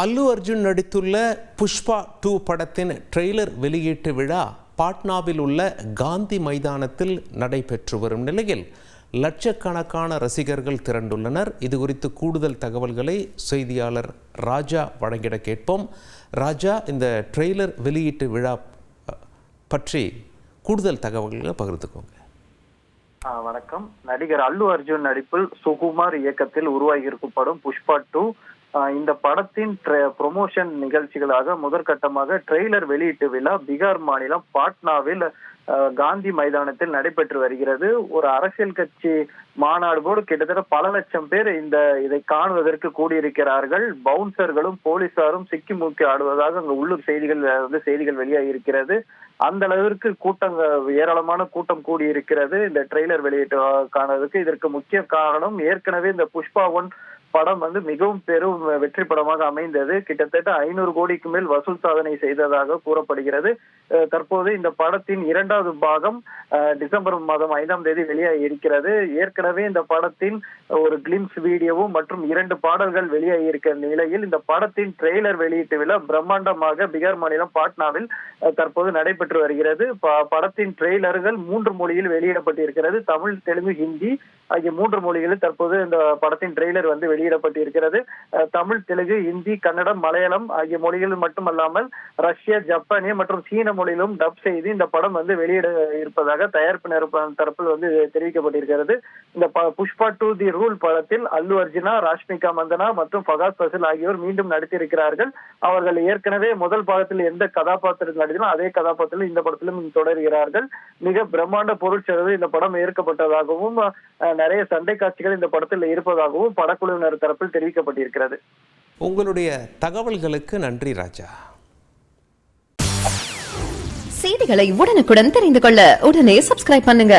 அல்லு அர்ஜுன் நடித்துள்ள புஷ்பா 2 படத்தின் ட்ரெய்லர் வெளியீட்டு விழா பாட்னாவில் உள்ள காந்தி மைதானத்தில் நடைபெற்று வரும் நிலையில் லட்சக்கணக்கான ரசிகர்கள் திரண்டுள்ளனர். இது குறித்து கூடுதல் தகவல்களை செய்தியாளர் ராஜா வழங்கிட கேட்போம். ராஜா, இந்த ட்ரெய்லர் வெளியீட்டு விழா பற்றி கூடுதல் தகவல்களை பகிர்ந்துக்கோங்க. வணக்கம். நடிகர் அல்லு அர்ஜுன் நடிப்பில் சுகுமார் இயக்கத்தில் உருவாகி இருக்கும் படம் புஷ்பா 2. இந்த படத்தின் ப்ரொமோஷன் நிகழ்ச்சிகளாக முதற்கட்டமாக ட்ரெய்லர் வெளியீட்டு விழா பீகார் மாநிலம் பாட்னாவில் காந்தி மைதானத்தில் நடைபெற்று வருகிறது. ஒரு அரசியல் கட்சி மாநாடு போடு கிட்டத்தட்ட பல லட்சம் பேர் இதை காணுவதற்கு கூடியிருக்கிறார்கள். பவுன்சர்களும் போலீசாரும் சிக்கி மூக்கி ஆடுவதாக அங்கு உள்ளூர் செய்திகள் வெளியாகி இருக்கிறது. அந்த அளவிற்கு ஏராளமான கூட்டம் கூடியிருக்கிறது இந்த ட்ரெய்லர் வெளியீட்டு காணுவதற்கு. இதற்கு முக்கிய காரணம், ஏற்கனவே இந்த புஷ்பா 1 படம் மிகவும் பெரும் வெற்றி படமாக அமைந்தது. கிட்டத்தட்ட 500 கோடிக்கு மேல் வசூல் சாதனை செய்ததாக கூறப்படுகிறது. தற்போது இந்த படத்தின் 2வது பாகம் டிசம்பர் மாதம் 5ஆம் தேதி வெளியாகி இருக்கிறது. ஏற்கனவே இந்த படத்தின் ஒரு கிளிம்ஸ் வீடியோவும் மற்றும் 2 பாடல்கள் வெளியாகி இருக்கிற நிலையில் இந்த படத்தின் ட்ரெய்லர் வெளியீட்டு விழா பிரம்மாண்டமாக பீகார் மாநிலம் பாட்னாவில் தற்போது நடைபெற்று வருகிறது. படத்தின் ட்ரெய்லர்கள் 3 மொழியில் வெளியிடப்பட்டிருக்கிறது. தமிழ், தெலுங்கு, ஹிந்தி ஆகிய 3 மொழிகளில் தற்போது இந்த படத்தின் ட்ரெய்லர் வெளியிடப்பட்டிருக்கிறது. தமிழ், தெலுங்கு, ஹிந்தி, கன்னடம், மலையாளம் ஆகிய மொழிகளில் மட்டுமல்லாமல் ரஷ்ய, ஜப்பானிய மற்றும் சீன மொழியிலும் டப் செய்து இந்த படம் வெளியிட இருப்பதாக தயாரிப்பு தரப்பில் தெரிவிக்கப்பட்டிருக்கிறது. இந்த புஷ்பா 2 தி ரூல் படத்தில் அல்லு அர்ஜுனா, ராஷ்மிகா மந்தனா மற்றும் ஃபகாத் ஃபசில் ஆகியோர் மீண்டும் நடித்திருக்கிறார்கள். அவர்கள் ஏற்கனவே முதல் பாகத்தில் எந்த கதாபாத்திரத்தில் நடித்தனோ அதே கதாபாத்திரத்தில் இந்த படத்திலும் தொடர்கிறார்கள். மிக பிரம்மாண்ட பொருட்செலவு இந்த படம் ஏற்கப்பட்டதாகவும் நிறைய சண்டை காட்சிகள் இந்த படத்தில் இருப்பதாகவும் படக்குழுவினர் தரப்பில் தெரிவிக்கப்பட்டிருக்கிறது. உங்களுடைய தகவல்களுக்கு நன்றி ராஜா. செய்திகளை உடனுக்குடன் தெரிந்து கொள்ள உடனே சப்ஸ்கிரைப் பண்ணுங்க.